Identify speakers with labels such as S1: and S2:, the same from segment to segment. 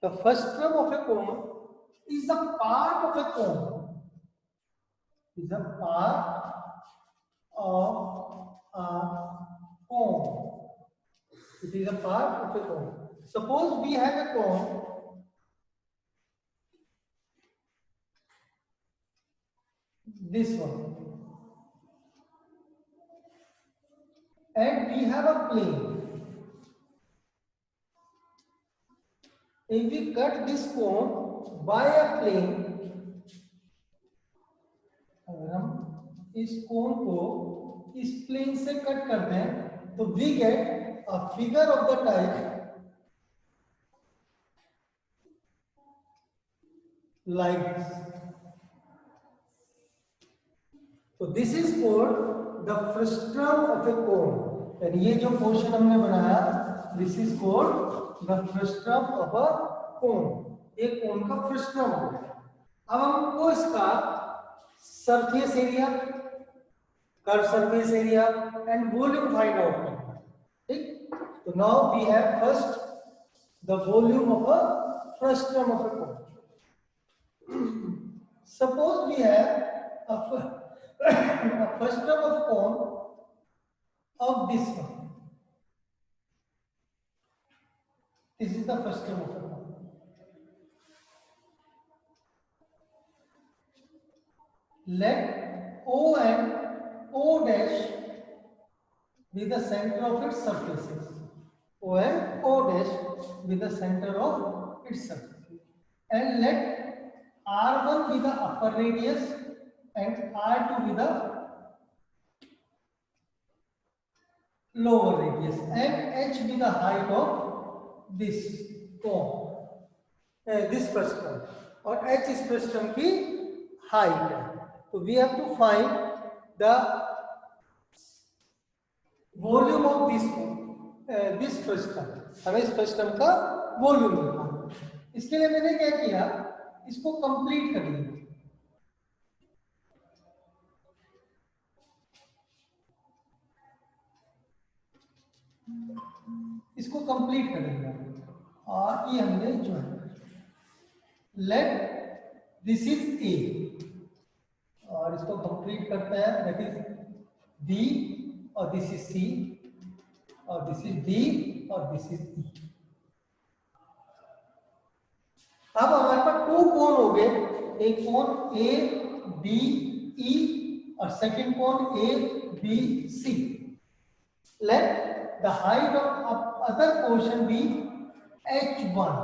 S1: The frustum of a cone is a part of a cone. Is a part of a cone. It is a part of a cone. Suppose we have a cone. This one. And we have a plane. If we cut this cone by a plane, अगर हम इस कोन को इस plane से cut कर दें तो we get a figure of the type like this. तो this is called the frustum of a cone. और ये जो पोर्शन हमने बनाया, this is called the frustum of a cone. ये कोन का फ्रस्ट्रम हो गया. अब हमको इसका surface area, curve surface area and volume find out करना है. ठीक. तो now we have first the volume of a frustum of a cone. Suppose we have a frustum of cone of this one. This is the frustum of a cone. Let O and O dash be the center of its surfaces. O and O dash be the center of its surfaces. And let R1 be the upper radius and R2 be the lower radius and H be the height of this cone, this frustum, और H इस frustum की height है. तो we have to find the volume of this frustum. हमें इस frustum का volume निकालना. इसके लिए मैंने क्या किया, इसको कंप्लीट कर लिया. इसको कंप्लीट करेंगे और ये हमने ज्वाइन कर. लेट दिस इज ए और इसको कंप्लीट करते हैं. दैट इज बी और दिस इज सी और दिस इज डी और दिस इज ई. अब हमारे पास टू कोन हो गए. एक कोन ए बी ई और second cone A B C. Let the height of other portion be h1.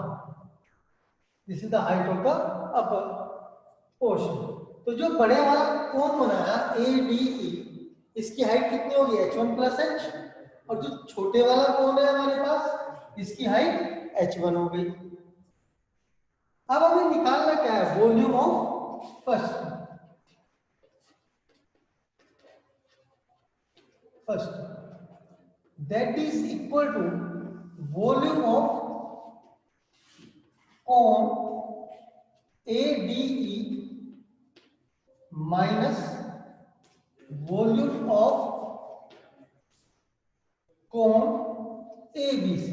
S1: This is the height of the upper portion. तो जो बड़े वाला कोन बनाया ADE, इसकी हाइट कितनी होगी, h1 plus h. और जो छोटे वाला कोन है हमारे पास, इसकी हाइट h1 हो गई. अब हमें निकालना क्या है, volume of first. That is equal to volume of cone ADE minus volume of cone ABC.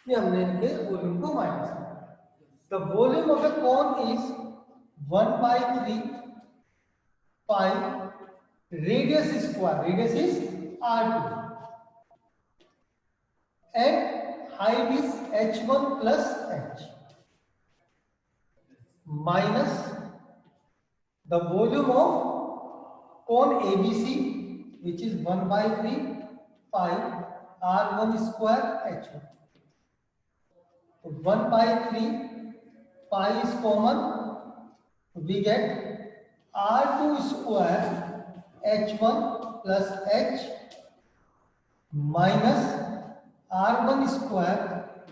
S1: ये हमने इनके वॉल्यूम को माइनस किया. The volume of a cone is 1/3 pi radius square. Radius is R2 and height is h1 plus h minus the volume of cone ABC, which is 1/3 pi R1 square h1. So 1/3 pi is common. We get R2 square h1 plus h minus r1 square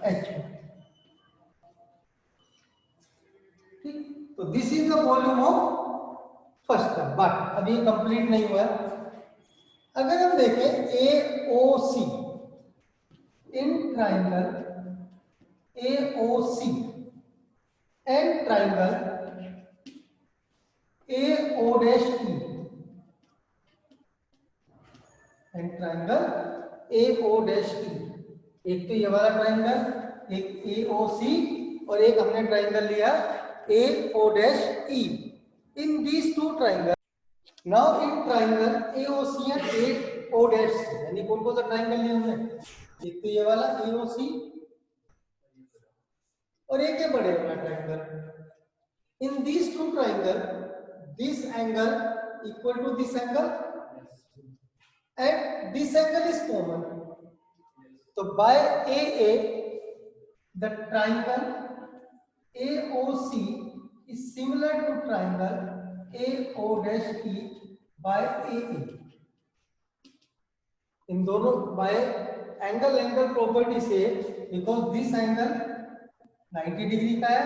S1: h1. ठीक. तो this is the volume of first term. But अभी complete नहीं हुआ है. अगर हम देखें AOC in triangle AOC and triangle AO'E and triangle AO'E. एक तो ये वाला ट्राइंगल एक AOC और एक हमने ट्राइंगल लिया AO'E. In these two triangle, now in triangle AOC and AO'C, यानी कौन कौन सा ट्राइंगल लिया हमने? एक तो ये वाला AOC और एक ये बड़े वाला triangle. In these two triangle this angle equal to this angle and this angle is common. So by AA, the triangle AOC is similar to triangle AO'E by AA. इन दोनों by angle property से, because this angle 90 degree का है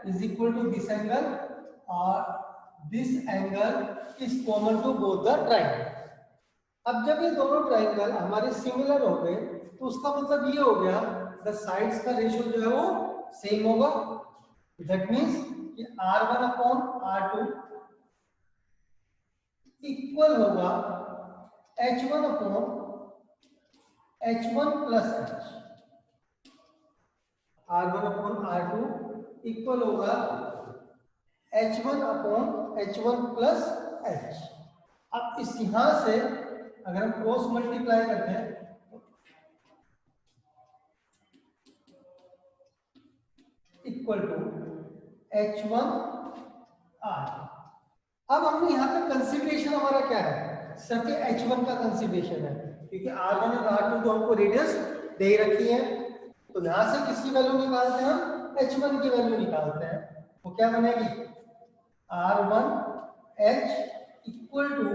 S1: is equal to this angle और this angle is common to both the triangle. अब जब ये दोनों triangle हमारे सिमिलर हो गए तो उसका मतलब ये हो गया द साइड्स का रेशियो जो है वो सेम होगा. दैट मींस कि R1 अपॉन R2 इक्वल होगा H1 upon H1 plus H. R1 upon R2 equal होगा H1 upon H1 plus H. अब इस यहां से अगर हम क्रॉस मल्टीप्लाई करते हैं इक्वल टू H1 R. अब हमने यहाँ पे कंसीडरेशन हमारा क्या है? सिर्फ H1 का कंसीडरेशन है, क्योंकि R1 और R2 तो हमको रेडियस दे रखी है. तो यहां से किसकी वैल्यू निकालते हैं? हम H1 की वैल्यू निकालते हैं. वो क्या बनेगी? R1H equal to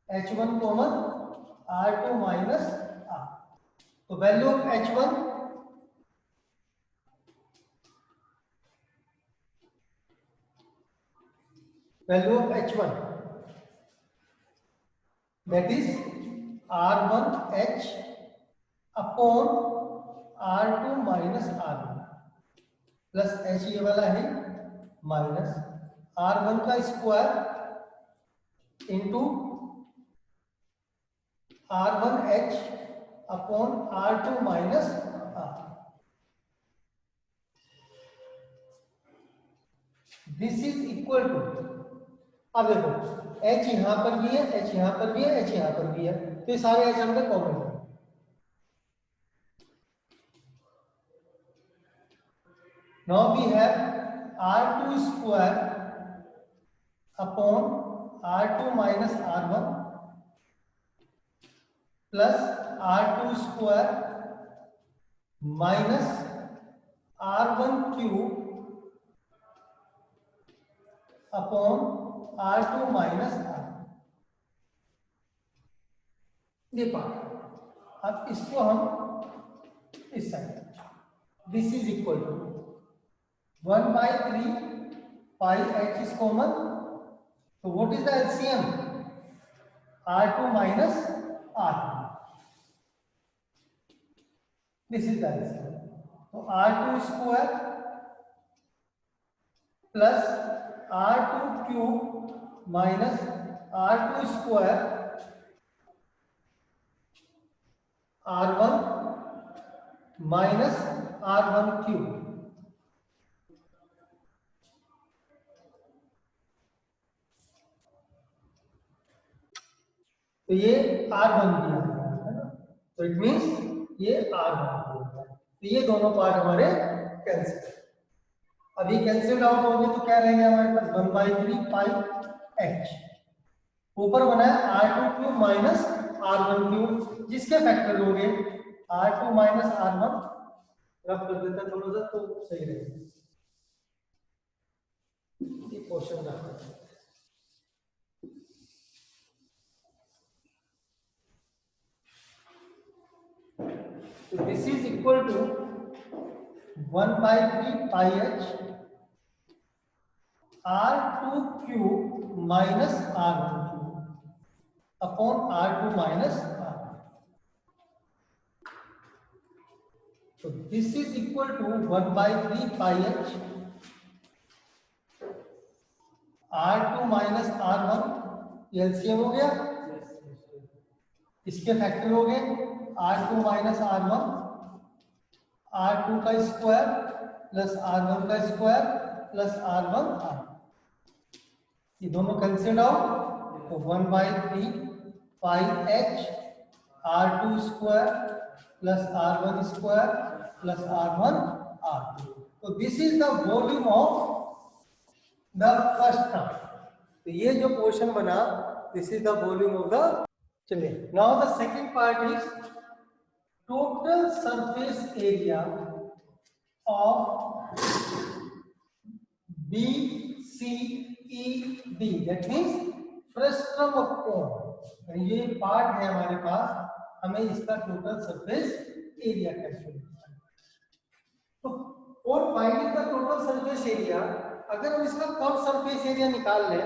S1: H1 common R2 minus R. तो value of H1 that is R1H upon R2 minus R1 plus H ये वाला है माइनस R1 का square into R1H upon R2 minus R. This is equal to, अब देखो H यहां पर भी है, H यहां पर भी है, H यहां पर भी है, तो ये सारे H हमने कॉमन है. Now we have R2 square upon R2 minus R1 plus R2 square minus R1 cube upon R2 minus R. ये पार्ट. अब इसको हम इस side, this is equal to 1/3 pi H is common. तो what is the LCM? R2 minus R. This is the LCM. तो R2 square plus R2 cube minus R2 square R1 minus R1 cube. तो ये R1 दिया है ना, तो it means ये R1 दिया है. तो ये दोनों पार्ट हमारे कैंसिल. अभी कैंसिल आउट होंगे तो क्या रहेंगे हमारे पास? 1/3 पाई H. ऊपर बना है R2 cube minus R1 cube, जिसके फैक्टर होंगे R2 माइनस R1. रफ कर देता थोड़ा सा तो सही रहेगा. ये क्वेश्चन रख देते हैं. So this is equal to 1/3 pi H R2 cube minus R1 cube upon R2 minus R. So this is equal to 1/3 pi H R2 minus R1. LCM हो गया, इसके फैक्टर हो गए R2 माइनस R1 R2 का square plus R1 का square plus R1 R, ये दोनों cancel out तो 1/3 pi h R2 square plus R1 square plus R1 R2। तो this is the volume of the first term. तो ये जो portion बना this is the volume of the, चलिए now the second part is total surface area of BCED, that means frustum of cone. ये part है हमारे पास, हमें इसका टोटल सरफेस एरिया कैलकुलेट करना है। तो for finding the total surface area, अगर हम इसका कर्व सरफेस एरिया निकाल लें,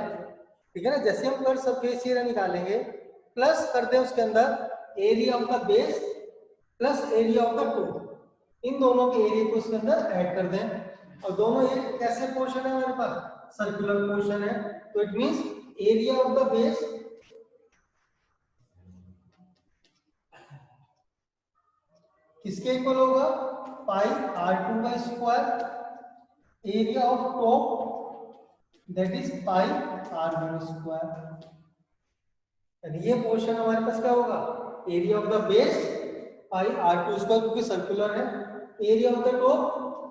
S1: ठीक है ना, जैसे हम कर्व सरफेस एरिया निकालेंगे प्लस कर दें उसके अंदर area of the base plus area of the top, इन दोनों के एरिया को इसके अंदर ऐड कर दें, और दोनों एक कैसे पोर्शन है हमारे पास, सर्कुलर पोर्शन है, तो it means area of the base किसके इक्वल होगा, पाई R2 का square, area of top that is pi R1 square. यानी ये पोर्शन हमारे पास क्या होगा, area of the base pi R2 square क्योंकि सर्कुलर है, area of the top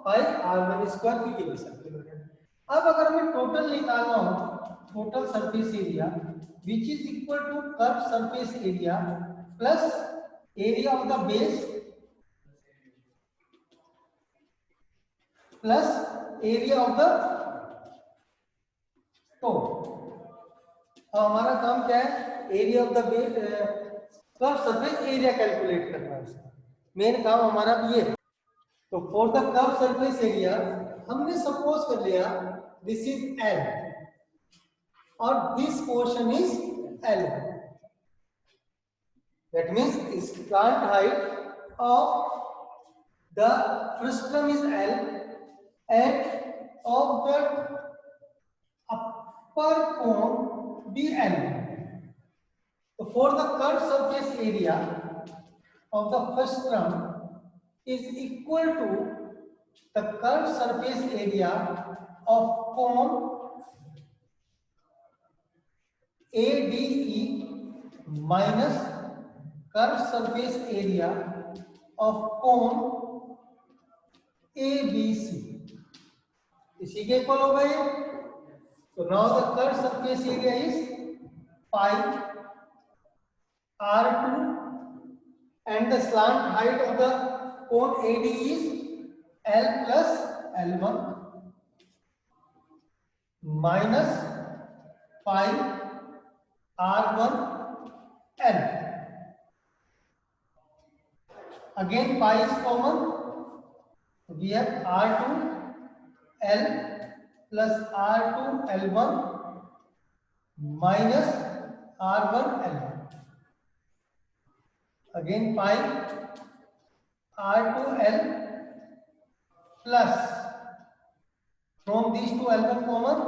S1: pi R1 square क्योंकि भी सर्कुलर है। अब अगर हमें टोटल निकालना हो, total surface area which is equal to curve surface area plus area of the base plus area of the top. अब हमारा काम क्या है, area of the base curve surface area calculate करना है, मेन काम हमारा भी ये है। तो for the curve surface area हमने सपोज कर लिया दिस इज L और this portion is L, that means slant height of the frustum is L and of the upper cone be L. So for the curved surface area of the frustum is equal to the curved surface area of cone ADE minus curved surface area of cone ABC, इसी के equal हो गए। तो now the curve surface area is pi R2 and the slant height of the cone AD is L plus L1 minus pi R1 L, again pi is common, we have R2 L plus R2 L1 minus R1 L1, again pi R2 L plus from these two L1 common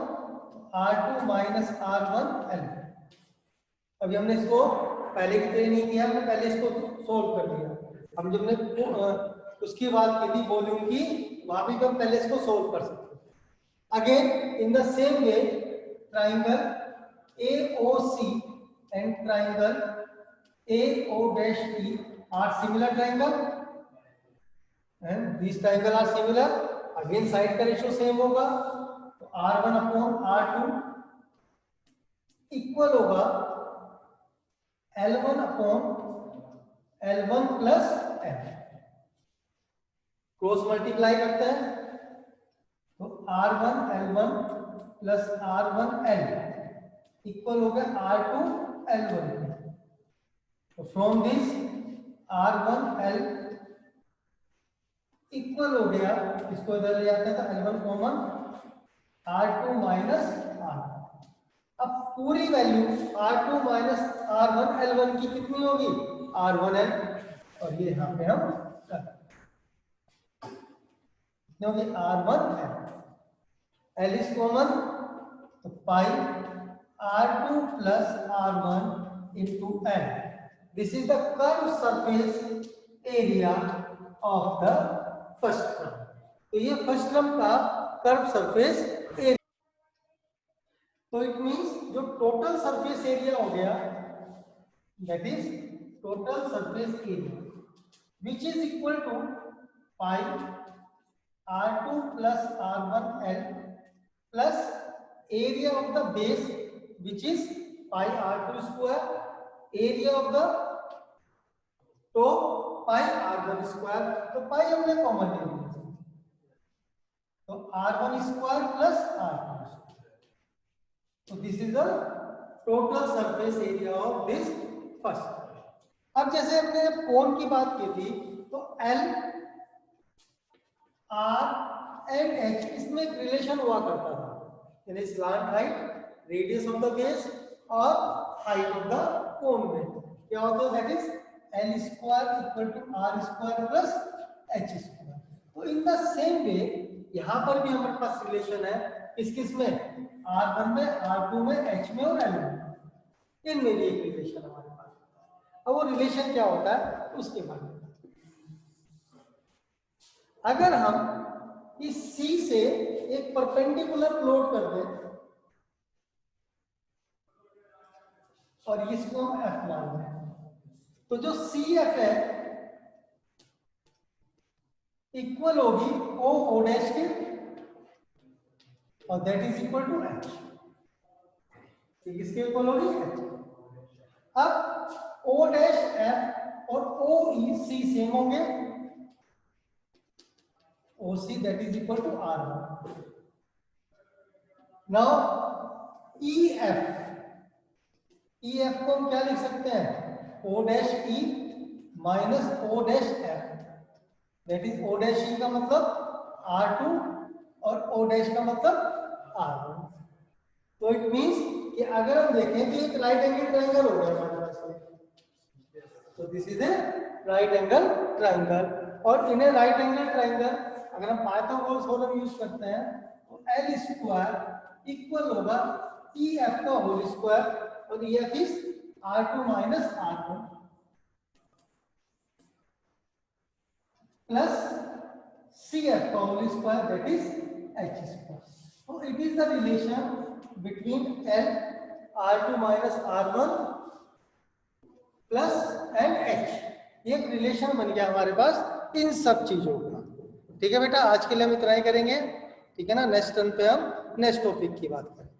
S1: R2 minus R1 L। अभी हमने इसको पहले की तरह नहीं किया, हमने पहले इसको सोल्व कर लिया। हम जब हमने उसकी बात की थी वॉल्यूम की, वहां भी हम पहले इसको सोल्व कर सकते हैं। Again in the same way triangle AOC and triangle AO'T are similar triangle and this triangle are similar, again side का रेशियो सेम होगा, तो R1 अपॉन R2 इक्वल होगा L1 upon L1 plus L, cross multiply करते हैं तो R1 L1 plus R1 L equal हो गया R2 L1। तो from this R1 L equal हो गया, इसको इधर ले जाते हैं तो L1 common R2 minus R। अब पूरी value R2 minus R1 L1 की कितनी होगी, R1 L, और ये यहाँ पे हम क्योंकि R1 L, L is common तो pi R2 plus R1 into L। This is the curve surface area of the first term. तो ये फर्स्ट टर्म का कर्व सरफेस एरिया। तो इट मींस जो टोटल सरफेस एरिया हो गया that is total surface area which is equal to pi r2 plus r1l plus area of the base which is pi r2 square, area of the top pi r1 square। तो pi हमने common ले लिया, तो r1 square plus r2 square। तो this is the total surface area of this first. अब जैसे हमने कोन की बात की थी तो L R एंड H इसमें एक रिलेशन हुआ करता था, यानी slant height, radius of the base और हाइट ऑफ द कोन में क्या होता है, that is L square equal to R square plus H square. तो इन द सेम वे यहाँ पर भी हमारे पास रिलेशन है, किस में, R1 में, R2 में, H में और L में, इनमें भी एक रिलेशन हमारे पास। अब वो रिलेशन क्या होता है उसके बारे में, अगर हम इस C से एक परपेंडिकुलर प्लॉट कर दें और इसको हम F मान लें, तो जो CF है इक्वल होगी O डैश के और that is equal to H। किसके इक्वल होगी, H। अब O डैश F और OE C सेम होंगे, OC that is equal to R1। Now EF को हम क्या लिख सकते हैं, O dash E minus O dash F, that is O dash E का मतलब R2 और O डैश का मतलब R1। तो इट मींस कि अगर हम देखें तो एक राइट एंगल ट्रायंगल हो गया हमारे पास, तो this is a right angle triangle. और in a right angle triangle अगर हम पाइथागोरस थ्योरम यूज करते हैं तो L स्क्वायर इक्वल होगा EF का होल स्क्वायर, और EF is R2 minus R1 plus CF का whole square that is H square. तो it is the relation between L R2 minus R1 plus and H। ये एक relation बन गया हमारे पास इन सब चीजों का। ठीक है बेटा, आज के लिए हम इतना ही करेंगे, ठीक है ना। नेक्स्ट टर्न पे हम नेक्स्ट टॉपिक की बात करेंगे।